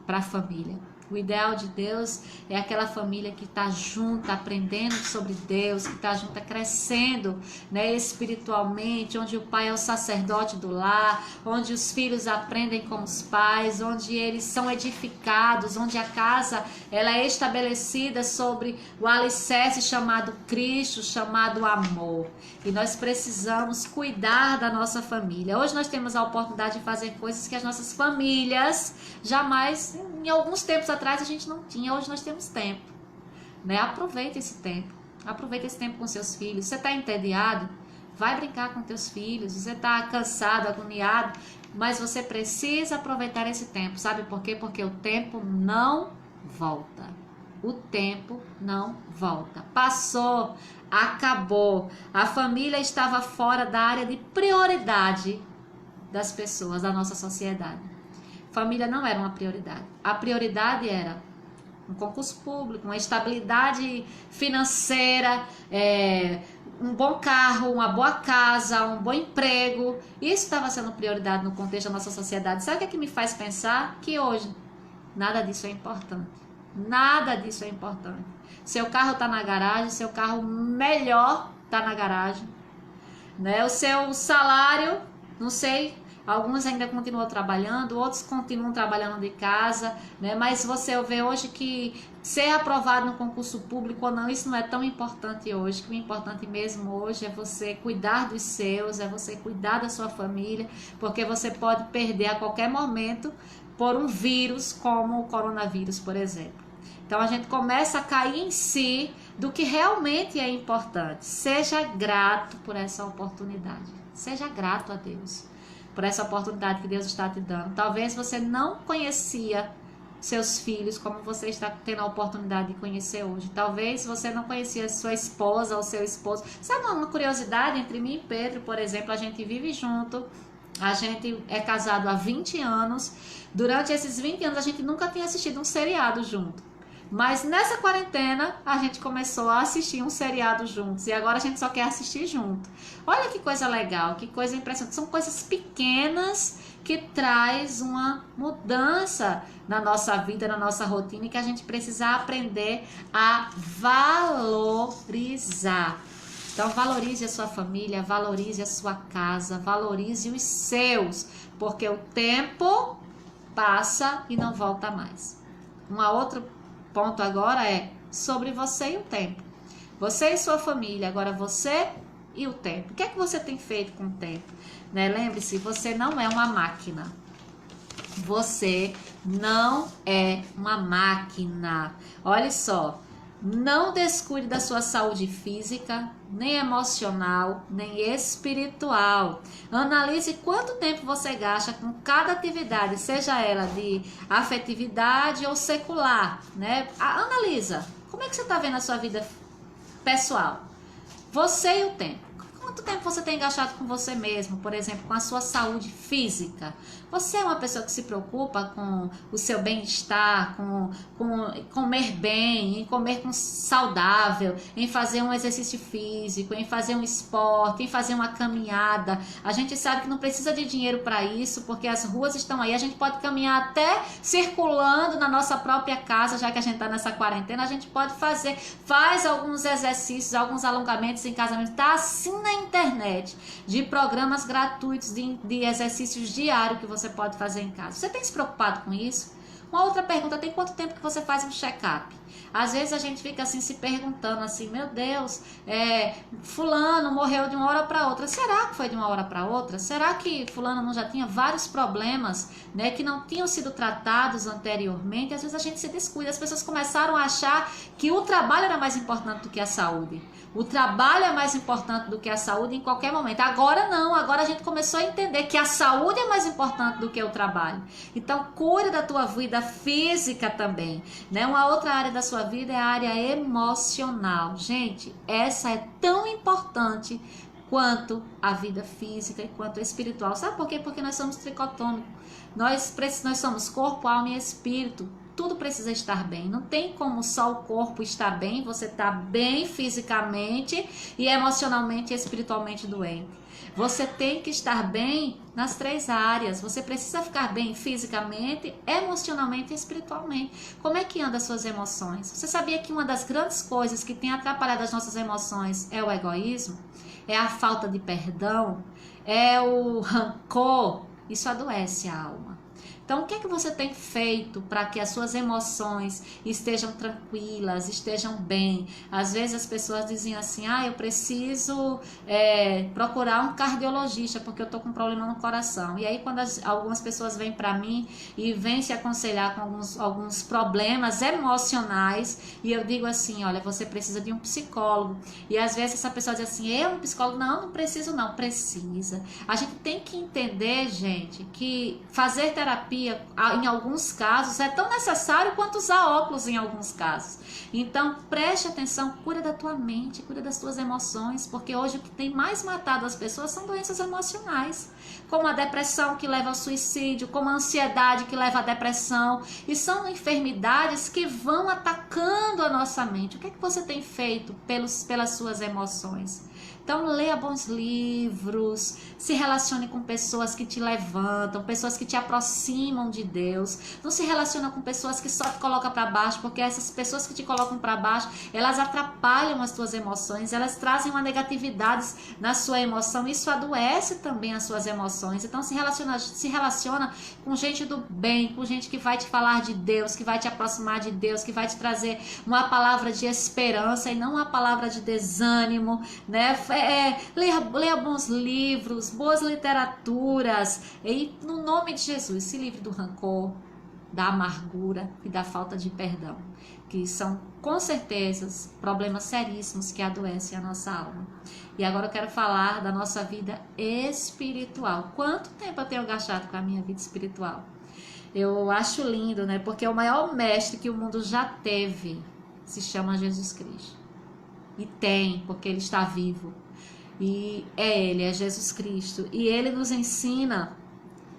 para a família? O ideal de Deus é aquela família que está junta, aprendendo sobre Deus, que está junta, crescendo, né, espiritualmente, onde o pai é o sacerdote do lar, onde os filhos aprendem com os pais, onde eles são edificados, onde a casa ela é estabelecida sobre o alicerce chamado Cristo, chamado amor. E nós precisamos cuidar da nossa família. Hoje nós temos a oportunidade de fazer coisas que as nossas famílias jamais, em alguns tempos atrás, a gente não tinha. Hoje nós temos tempo, né? Aproveita esse tempo. Aproveita esse tempo com seus filhos. Você está entediado? Vai brincar com teus filhos. Você está cansado, agoniado, mas você precisa aproveitar esse tempo. Sabe por quê? Porque o tempo não volta. O tempo não volta. Passou, acabou. A família estava fora da área de prioridade das pessoas, da nossa sociedade. Família não era uma prioridade. A prioridade era um concurso público, uma estabilidade financeira, um bom carro, uma boa casa, um bom emprego. Isso estava sendo prioridade no contexto da nossa sociedade. Sabe o que me faz pensar? Que hoje nada disso é importante. Nada disso é importante. Seu carro está na garagem, seu carro melhor está na garagem, né? O seu salário, não sei, alguns ainda continuam trabalhando, outros continuam trabalhando de casa, né? Mas você vê hoje que ser aprovado no concurso público ou não, isso não é tão importante hoje. Que o importante mesmo hoje é você cuidar dos seus, é você cuidar da sua família, porque você pode perder a qualquer momento por um vírus como o coronavírus, por exemplo. Então a gente começa a cair em si do que realmente é importante. Seja grato por essa oportunidade. Seja grato a Deus por essa oportunidade que Deus está te dando. Talvez você não conhecia seus filhos como você está tendo a oportunidade de conhecer hoje. Talvez você não conhecia sua esposa ou seu esposo. Sabe uma curiosidade entre mim e Pedro, por exemplo? A gente vive junto, a gente é casado há 20 anos. Durante esses 20 anos a gente nunca tinha assistido um seriado junto. Mas nessa quarentena a gente começou a assistir um seriado juntos e agora a gente só quer assistir junto. Olha que coisa legal, que coisa impressionante. São coisas pequenas que traz uma mudança na nossa vida, na nossa rotina, e que a gente precisa aprender a valorizar. Então valorize a sua família, valorize a sua casa, valorize os seus, porque o tempo passa e não volta mais. Outro ponto agora é sobre você e o tempo. Você e sua família, agora você e o tempo. O que é que você tem feito com o tempo? Né? Lembre-se, você não é uma máquina. Você não é uma máquina. Olha só, não descuide da sua saúde física, nem emocional, nem espiritual. Analise quanto tempo você gasta com cada atividade, seja ela de afetividade ou secular, né? Analisa. Como é que você está vendo a sua vida pessoal? Você e o tempo. Quanto tempo você tem gastado com você mesmo, por exemplo, com a sua saúde física? Você é uma pessoa que se preocupa com o seu bem-estar, com comer bem, em comer saudável, em fazer um exercício físico, em fazer um esporte, em fazer uma caminhada. A gente sabe que não precisa de dinheiro para isso, porque as ruas estão aí. A gente pode caminhar até circulando na nossa própria casa, já que a gente está nessa quarentena. A gente pode faz alguns exercícios, alguns alongamentos em casa mesmo. Está assim na internet, de programas gratuitos de exercícios diários que você pode fazer em casa. Você tem se preocupado com isso? Uma outra pergunta: tem quanto tempo que você faz um check-up? Às vezes a gente fica assim se perguntando assim, meu Deus, fulano morreu de uma hora para outra. Será que foi de uma hora para outra? Será que fulano não já tinha vários problemas, né, que não tinham sido tratados anteriormente? Às vezes a gente se descuida, as pessoas começaram a achar que o trabalho era mais importante do que a saúde. O trabalho é mais importante do que a saúde em qualquer momento. Agora não, agora a gente começou a entender que a saúde é mais importante do que o trabalho. Então cuida da tua vida física também, né? Uma outra área da sua vida é a área emocional. Gente, essa é tão importante quanto a vida física e quanto a espiritual. Sabe por quê? Porque nós somos tricotômicos. Nós somos corpo, alma e espírito. Tudo precisa estar bem. Não tem como só o corpo estar bem, você está bem fisicamente e emocionalmente e espiritualmente doente. Você tem que estar bem nas 3 áreas. Você precisa ficar bem fisicamente, emocionalmente e espiritualmente. Como é que andam as suas emoções? Você sabia que uma das grandes coisas que tem atrapalhado as nossas emoções é o egoísmo? É a falta de perdão? É o rancor? Isso adoece a alma. Então, o que é que você tem feito para que as suas emoções estejam tranquilas, estejam bem? Às vezes as pessoas dizem assim, eu preciso procurar um cardiologista porque eu estou com um problema no coração. E aí quando algumas pessoas vêm para mim e vêm se aconselhar com alguns problemas emocionais, e eu digo assim, olha, você precisa de um psicólogo. E às vezes essa pessoa diz assim, eu um psicólogo? Não preciso não. Precisa. A gente tem que entender, gente, que fazer terapia em alguns casos é tão necessário quanto usar óculos em alguns casos. Então preste atenção, cuida da tua mente, cuida das tuas emoções, porque hoje o que tem mais matado as pessoas são doenças emocionais, como a depressão que leva ao suicídio, como a ansiedade que leva à depressão, e são enfermidades que vão atacando a nossa mente. O que é que você tem feito pelas suas emoções? Então leia bons livros, se relacione com pessoas que te levantam, pessoas que te aproximam de Deus. Não se relaciona com pessoas que só te colocam para baixo, porque essas pessoas que te colocam para baixo, elas atrapalham as tuas emoções, elas trazem uma negatividade na sua emoção, isso adoece também as suas emoções. Então se relaciona com gente do bem, com gente que vai te falar de Deus, que vai te aproximar de Deus, que vai te trazer uma palavra de esperança e não uma palavra de desânimo, né? Leia bons livros, boas literaturas, e no nome de Jesus, se livre do rancor, da amargura e da falta de perdão, que são com certeza problemas seríssimos que adoecem a nossa alma. E agora eu quero falar da nossa vida espiritual. Quanto tempo eu tenho gastado com a minha vida espiritual? Eu acho lindo, né? Porque o maior mestre que o mundo já teve se chama Jesus Cristo. E tem, porque ele está vivo. E ele, é Jesus Cristo. E ele nos ensina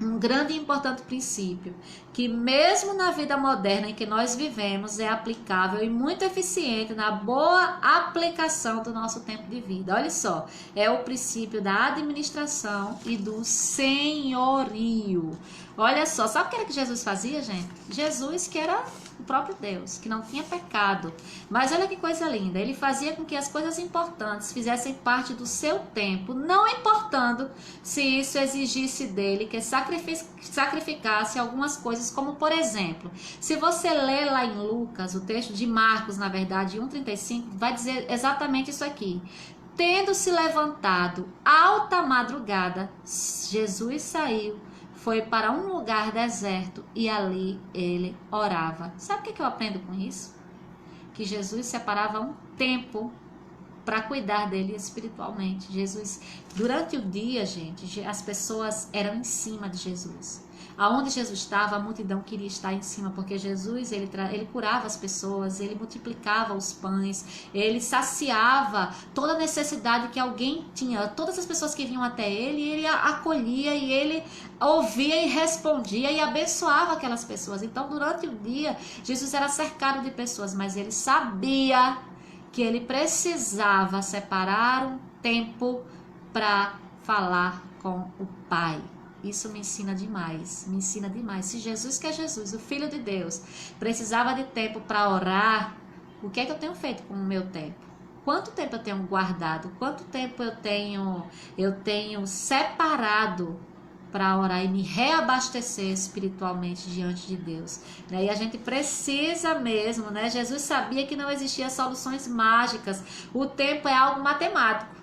um grande e importante princípio, que mesmo na vida moderna em que nós vivemos, é aplicável e muito eficiente na boa aplicação do nosso tempo de vida. Olha só, é o princípio da administração e do senhorio. Olha só, sabe o que era que Jesus fazia, gente? Jesus, que era o próprio Deus, que não tinha pecado. Mas olha que coisa linda, ele fazia com que as coisas importantes fizessem parte do seu tempo, não importando se isso exigisse dele que sacrificasse algumas coisas, como por exemplo, se você ler lá em Lucas, o texto de Marcos, na verdade, 1,35, vai dizer exatamente isso aqui. Tendo se levantado alta madrugada, Jesus saiu, foi para um lugar deserto e ali ele orava. Sabe o que eu aprendo com isso? Que Jesus separava um tempo para cuidar dele espiritualmente. Jesus, durante o dia, gente, as pessoas eram em cima de Jesus. Aonde Jesus estava, a multidão queria estar em cima, porque Jesus, ele curava as pessoas, ele multiplicava os pães, ele saciava toda a necessidade que alguém tinha. Todas as pessoas que vinham até ele acolhia e ele ouvia e respondia e abençoava aquelas pessoas. Então, durante o dia, Jesus era cercado de pessoas, mas ele sabia que ele precisava separar um tempo para falar com o Pai. Isso me ensina demais, me ensina demais. Se Jesus, que é Jesus, o Filho de Deus, precisava de tempo para orar, o que é que eu tenho feito com o meu tempo? Quanto tempo eu tenho guardado? Quanto tempo eu tenho separado para orar e me reabastecer espiritualmente diante de Deus, né? E a gente precisa mesmo, né? Jesus sabia que não existia soluções mágicas. O tempo é algo matemático.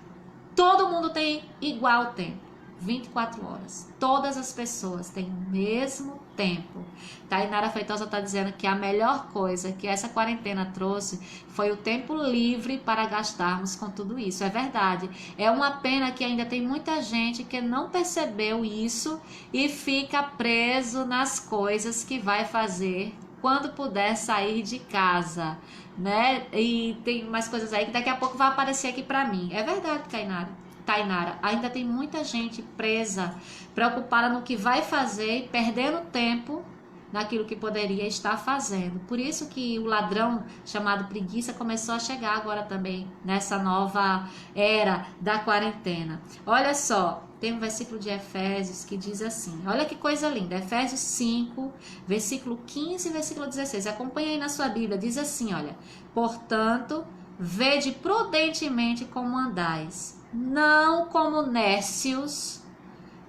Todo mundo tem igual tempo, 24 horas. Todas as pessoas têm o mesmo tempo. Tainara Feitosa está dizendo que a melhor coisa que essa quarentena trouxe foi o tempo livre para gastarmos com tudo isso. É verdade. É uma pena que ainda tem muita gente que não percebeu isso e fica preso nas coisas que vai fazer quando puder sair de casa, né? E tem mais coisas aí que daqui a pouco vai aparecer aqui para mim. É verdade, Tainara, ainda tem muita gente presa, preocupada no que vai fazer e perdendo tempo naquilo que poderia estar fazendo. Por isso que o ladrão chamado preguiça começou a chegar agora também, nessa nova era da quarentena. Olha só, tem um versículo de Efésios que diz assim, olha que coisa linda, Efésios 5, versículo 15 e versículo 16. Acompanha aí na sua Bíblia, diz assim, olha, portanto, vede prudentemente como andais, não como nécios,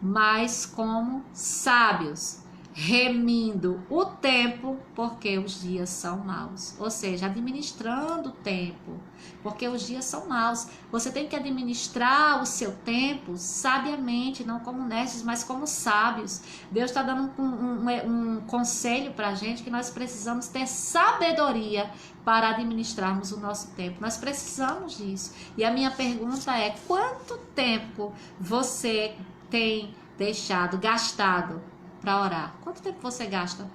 mas como sábios, remindo o tempo, porque os dias são maus. Ou seja, administrando o tempo, porque os dias são maus. Você tem que administrar o seu tempo sabiamente, não como nécios, mas como sábios. Deus está dando um conselho para a gente que nós precisamos ter sabedoria para administrarmos o nosso tempo. Nós precisamos disso. E a minha pergunta é, quanto tempo você tem gastado para orar? Quanto tempo você gasta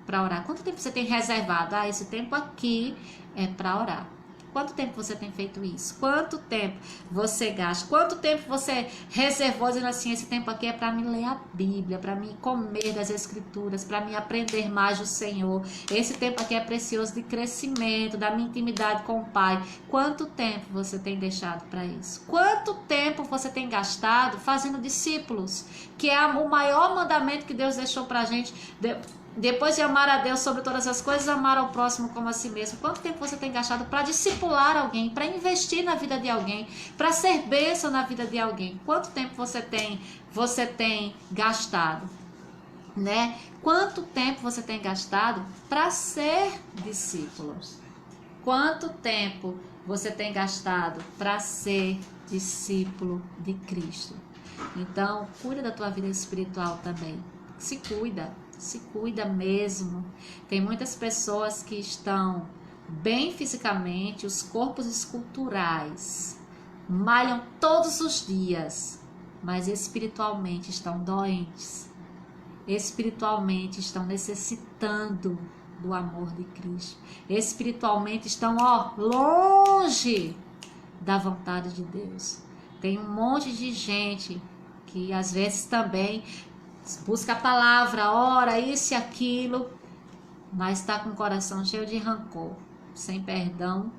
para orar? Quanto tempo você tem reservado? Ah, esse tempo aqui é para orar. Quanto tempo você tem feito isso? Quanto tempo você gasta? Quanto tempo você reservou dizendo assim, esse tempo aqui é para mim ler a Bíblia, para mim comer das Escrituras, para mim aprender mais do Senhor. Esse tempo aqui é precioso de crescimento, da minha intimidade com o Pai. Quanto tempo você tem deixado para isso? Quanto tempo você tem gastado fazendo discípulos? Que é o maior mandamento que Deus deixou para a gente. Depois de amar a Deus sobre todas as coisas, amar ao próximo como a si mesmo. Quanto tempo você tem gastado para discipular alguém, para investir na vida de alguém, para ser bênção na vida de alguém? Quanto tempo você tem gastado, né? Quanto tempo você tem gastado para ser discípulo? Quanto tempo você tem gastado para ser discípulo de Cristo? Então, cuida da tua vida espiritual também. Se cuida mesmo. Tem muitas pessoas que estão bem fisicamente, os corpos esculturais, malham todos os dias, mas espiritualmente estão doentes, espiritualmente estão necessitando do amor de Cristo, espiritualmente estão longe da vontade de Deus. Tem um monte de gente que às vezes também busca a palavra, ora, isso e aquilo, mas está com o coração cheio de rancor, sem perdão,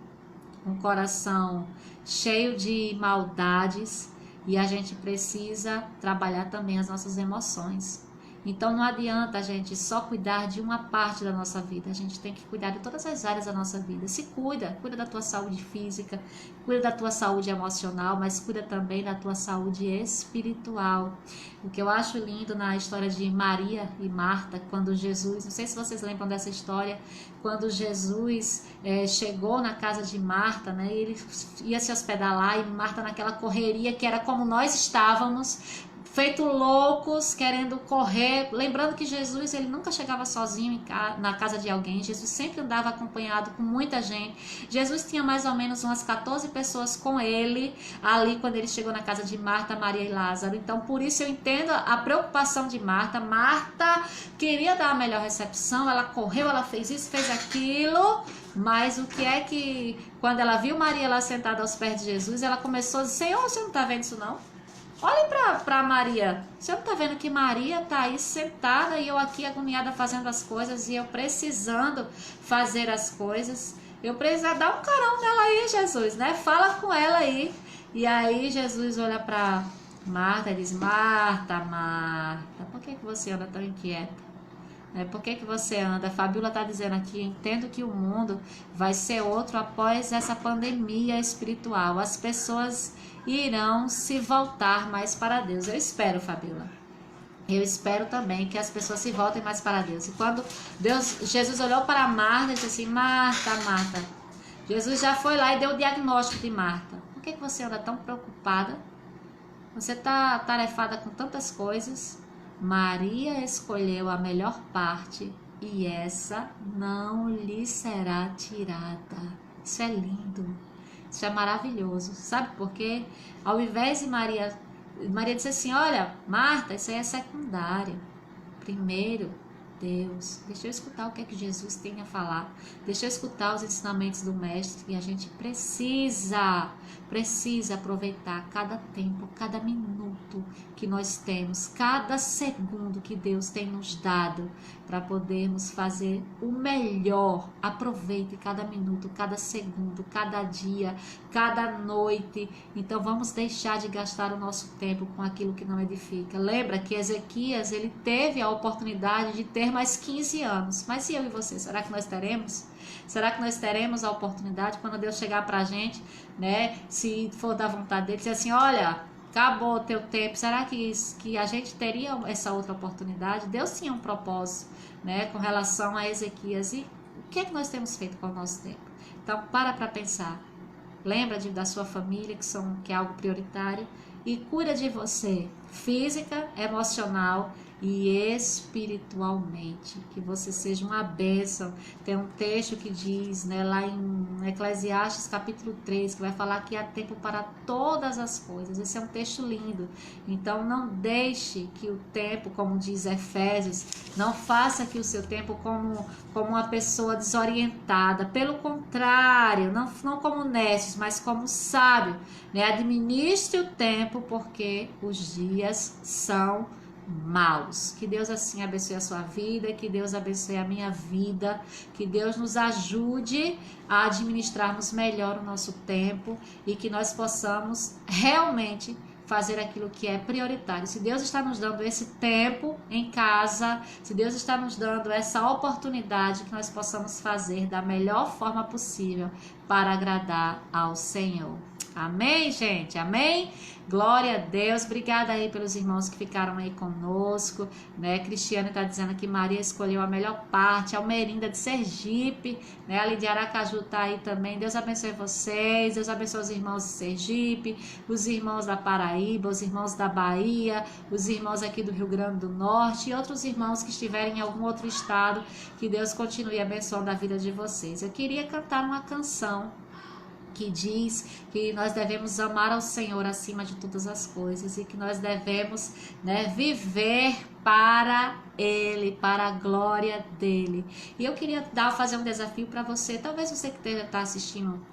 um coração cheio de maldades, e a gente precisa trabalhar também as nossas emoções. Então não adianta a gente só cuidar de uma parte da nossa vida, a gente tem que cuidar de todas as áreas da nossa vida. Se cuida da tua saúde física, cuida da tua saúde emocional, mas cuida também da tua saúde espiritual. O que eu acho lindo na história de Maria e Marta, quando Jesus, não sei se vocês lembram dessa história, quando Jesus chegou na casa de Marta, né, ele ia se hospedar lá, e Marta naquela correria que era como nós estávamos, feito loucos, querendo correr, lembrando que Jesus, ele nunca chegava sozinho na casa de alguém, Jesus sempre andava acompanhado com muita gente. Jesus tinha mais ou menos umas 14 pessoas com ele, ali quando ele chegou na casa de Marta, Maria e Lázaro. Então, por isso eu entendo a preocupação de Marta. Marta queria dar a melhor recepção, ela correu, ela fez isso, fez aquilo, mas o que é que, quando ela viu Maria lá sentada aos pés de Jesus, ela começou a dizer, Senhor, você não está vendo isso não? Olhe para Maria, você não está vendo que Maria está aí sentada e eu aqui agoniada fazendo as coisas, e eu precisando fazer as coisas, eu preciso dar um carão nela aí, Jesus, né? Fala com ela aí. E aí Jesus olha para Marta e diz, Marta, por que você anda tão inquieta? Por que você anda? A Fabíola está dizendo aqui, entendo que o mundo vai ser outro após essa pandemia espiritual. As pessoas irão se voltar mais para Deus. Eu espero, Fabíola. Eu espero também que as pessoas se voltem mais para Deus. E quando Jesus olhou para Marta e disse assim: Marta, Marta. Jesus já foi lá e deu o diagnóstico de Marta. Por que você anda tão preocupada? Você está atarefada com tantas coisas. Maria escolheu a melhor parte e essa não lhe será tirada. Isso é lindo. Isso é maravilhoso. Sabe por quê? Ao invés de Maria disse assim: olha, Marta, isso aí é secundário. Primeiro, Deus. Deixa eu escutar o que é que Jesus tem a falar. Deixa eu escutar os ensinamentos do Mestre. E a gente precisa aproveitar cada tempo, cada minuto que nós temos, cada segundo que Deus tem nos dado para podermos fazer o melhor. Aproveite cada minuto, cada segundo, cada dia, cada noite. Então vamos deixar de gastar o nosso tempo com aquilo que não edifica. Lembra que Ezequias, ele teve a oportunidade de ter mais 15 anos. Mas e eu e você? Será que nós teremos? Será que nós teremos a oportunidade quando Deus chegar pra gente, né? Se for da vontade dele, dizer assim: olha, acabou o teu tempo. Será que a gente teria essa outra oportunidade? Deus tinha um propósito, né, com relação a Ezequias. E o que é que nós temos feito com o nosso tempo? Então, para pensar. Lembra da sua família, que é algo prioritário. E cuida de você, física, emocional e espiritualmente. Que você seja uma bênção. Tem um texto que diz, né, lá em Eclesiastes capítulo 3, que vai falar que há tempo para todas as coisas. Esse é um texto lindo. Então não deixe que o tempo, como diz Efésios, não faça que o seu tempo como uma pessoa desorientada. Pelo contrário, não como nécios, mas como sábio, né? Administre o tempo, porque os dias são maus. Que Deus assim abençoe a sua vida, que Deus abençoe a minha vida, que Deus nos ajude a administrarmos melhor o nosso tempo e que nós possamos realmente fazer aquilo que é prioritário. Se Deus está nos dando esse tempo em casa, se Deus está nos dando essa oportunidade, que nós possamos fazer da melhor forma possível para agradar ao Senhor. Amém, gente? Amém? Glória a Deus. Obrigada aí pelos irmãos que ficaram aí conosco, né? Cristiane está dizendo que Maria escolheu a melhor parte. Almerinda de Sergipe, né? Ali de Aracaju está aí também. Deus abençoe vocês. Deus abençoe os irmãos de Sergipe, os irmãos da Paraíba, os irmãos da Bahia, os irmãos aqui do Rio Grande do Norte e outros irmãos que estiverem em algum outro estado. Que Deus continue abençoando a vida de vocês. Eu queria cantar uma canção que diz que nós devemos amar ao Senhor acima de todas as coisas e que nós devemos, né, viver para Ele, para a glória dEle. E eu queria fazer um desafio para você. Talvez você que está assistindo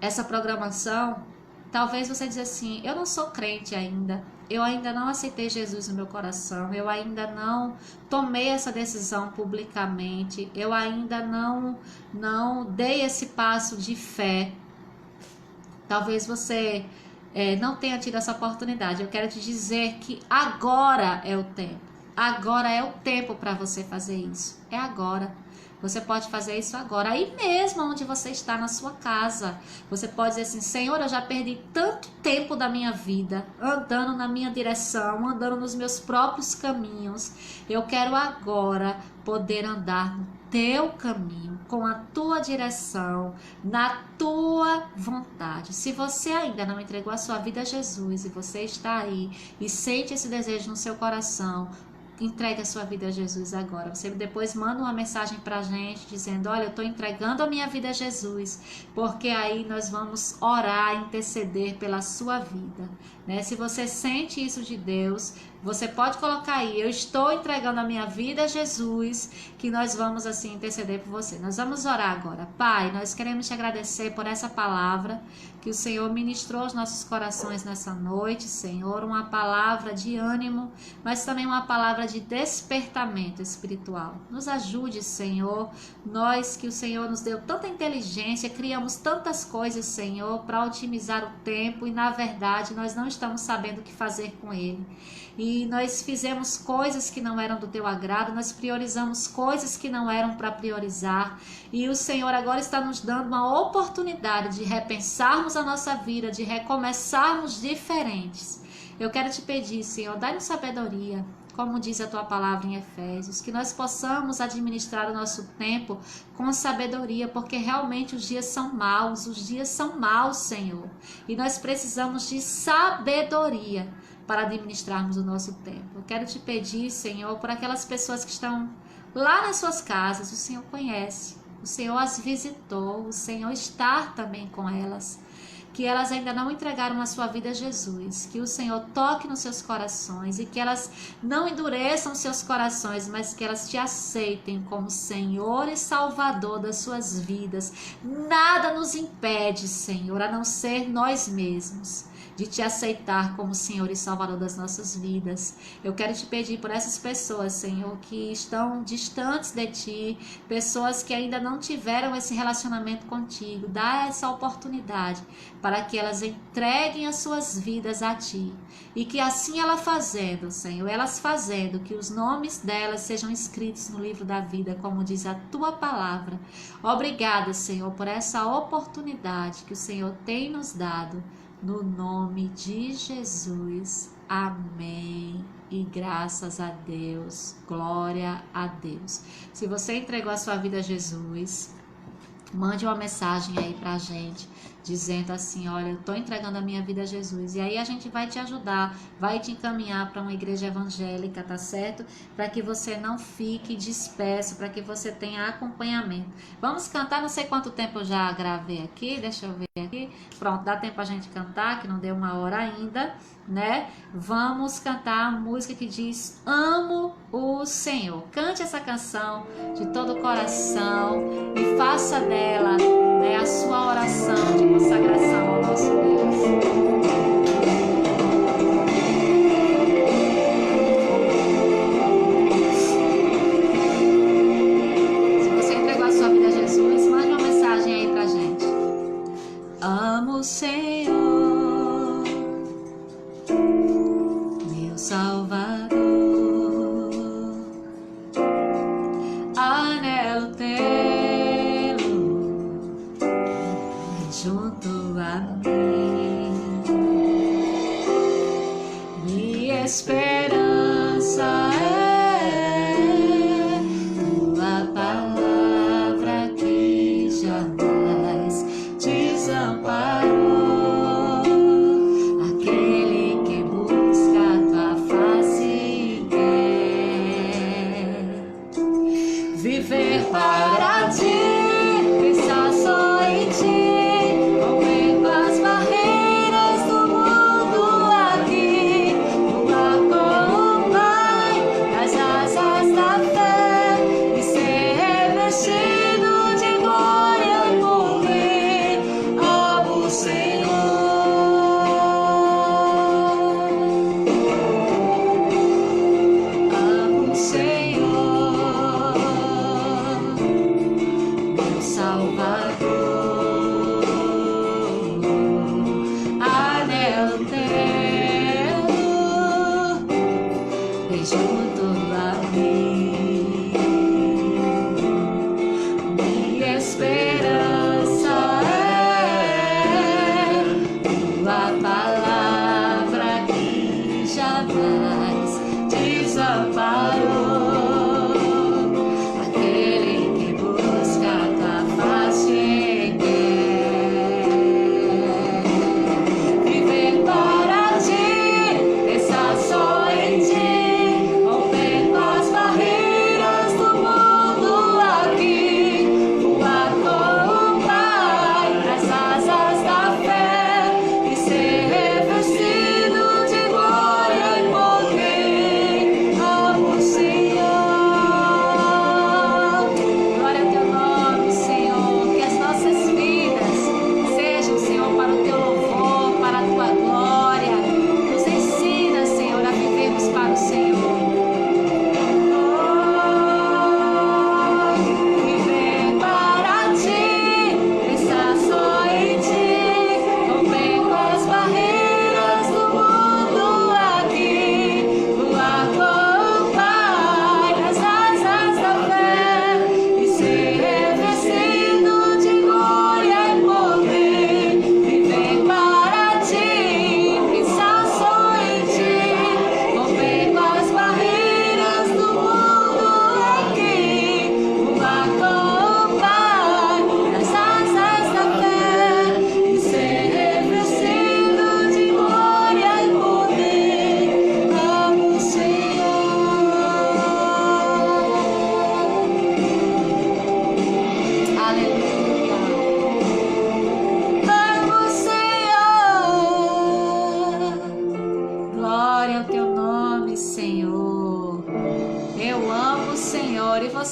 essa programação, talvez você diz assim: eu não sou crente ainda, eu ainda não aceitei Jesus no meu coração, eu ainda não tomei essa decisão publicamente, eu ainda não dei esse passo de fé. Talvez você não tenha tido essa oportunidade. Eu quero te dizer que agora é o tempo. Agora é o tempo para você fazer isso. É agora. Você pode fazer isso agora. Aí mesmo onde você está, na sua casa. Você pode dizer assim: Senhor, eu já perdi tanto tempo da minha vida andando na minha direção, andando nos meus próprios caminhos. Eu quero agora poder andar no teu caminho, com a tua direção, na tua vontade. Se você ainda não entregou a sua vida a Jesus e você está aí e sente esse desejo no seu coração, entregue a sua vida a Jesus agora. Você depois manda uma mensagem pra gente dizendo: olha, eu estou entregando a minha vida a Jesus, porque aí nós vamos orar, interceder pela sua vida, né? Se você sente isso de Deus, você pode colocar aí: eu estou entregando a minha vida a Jesus, que nós vamos assim interceder por você. Nós vamos orar agora. Pai, nós queremos te agradecer por essa palavra que o Senhor ministrou aos nossos corações nessa noite, Senhor, uma palavra de ânimo, mas também uma palavra de despertamento espiritual. Nos ajude, Senhor, nós que o Senhor nos deu tanta inteligência, criamos tantas coisas, Senhor, para otimizar o tempo e na verdade nós não estamos sabendo o que fazer com ele. E nós fizemos coisas que não eram do teu agrado, nós priorizamos coisas que não eram para priorizar. E o Senhor agora está nos dando uma oportunidade de repensarmos mudarmos a nossa vida, de recomeçarmos diferentes. Eu quero te pedir, Senhor, dá-nos sabedoria, como diz a tua palavra em Efésios, que nós possamos administrar o nosso tempo com sabedoria, porque realmente os dias são maus, Senhor. E nós precisamos de sabedoria para administrarmos o nosso tempo. Eu quero te pedir, Senhor, por aquelas pessoas que estão lá nas suas casas, o Senhor conhece, o Senhor as visitou, o Senhor está também com elas. Que elas ainda não entregaram a sua vida a Jesus, que o Senhor toque nos seus corações e que elas não endureçam seus corações, mas que elas te aceitem como Senhor e Salvador das suas vidas. Nada nos impede, Senhor, a não ser nós mesmos, de te aceitar como Senhor e Salvador das nossas vidas. Eu quero te pedir por essas pessoas, Senhor, que estão distantes de ti, pessoas que ainda não tiveram esse relacionamento contigo. Dá essa oportunidade para que elas entreguem as suas vidas a ti. E que assim elas fazendo, que os nomes delas sejam escritos no livro da vida, como diz a tua palavra. Obrigada, Senhor, por essa oportunidade que o Senhor tem nos dado. No nome de Jesus, amém. E graças a Deus, glória a Deus. Se você entregou a sua vida a Jesus, mande uma mensagem aí pra gente, dizendo assim, olha, eu tô entregando a minha vida a Jesus. E aí a gente vai te ajudar, vai te encaminhar para uma igreja evangélica, tá certo? Para que você não fique disperso, para que você tenha acompanhamento. Vamos cantar, não sei quanto tempo eu já gravei aqui, deixa eu ver aqui. Pronto, dá tempo a gente cantar, que não deu 1 hora ainda, né? Vamos cantar a música que diz, amo o Senhor. Cante essa canção de todo o coração e faça dela, né, a sua oração de consagração ao nosso Deus. Amo o Senhor, meu Salvador, anelo tê-lo junto a mim, minha esperança é tua palavra que jamais desamparou, aquele que busca tua face e quer viver para ti, pensar só em ti, romper com as barreiras do mundo aqui, voar com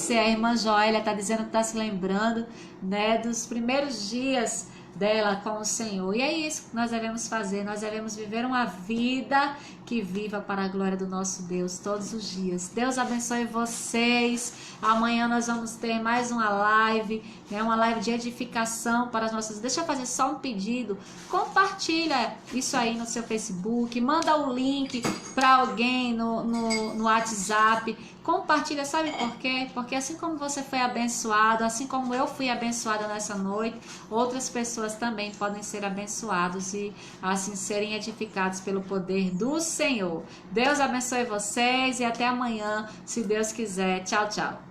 você. A irmã Joélia está dizendo que está se lembrando, né, dos primeiros dias dela com o Senhor. E é isso que nós devemos fazer. Nós devemos viver uma vida que viva para a glória do nosso Deus todos os dias. Deus abençoe vocês. Amanhã nós vamos ter mais uma live, né? Uma live de edificação para as nossas... Deixa eu fazer só um pedido. Compartilha isso aí no seu Facebook. Manda o link para alguém no WhatsApp. Compartilha, sabe por quê? Porque assim como você foi abençoado, assim como eu fui abençoada nessa noite, outras pessoas também podem ser abençoados e assim serem edificados pelo poder do Senhor. Deus abençoe vocês e até amanhã, se Deus quiser. Tchau, tchau.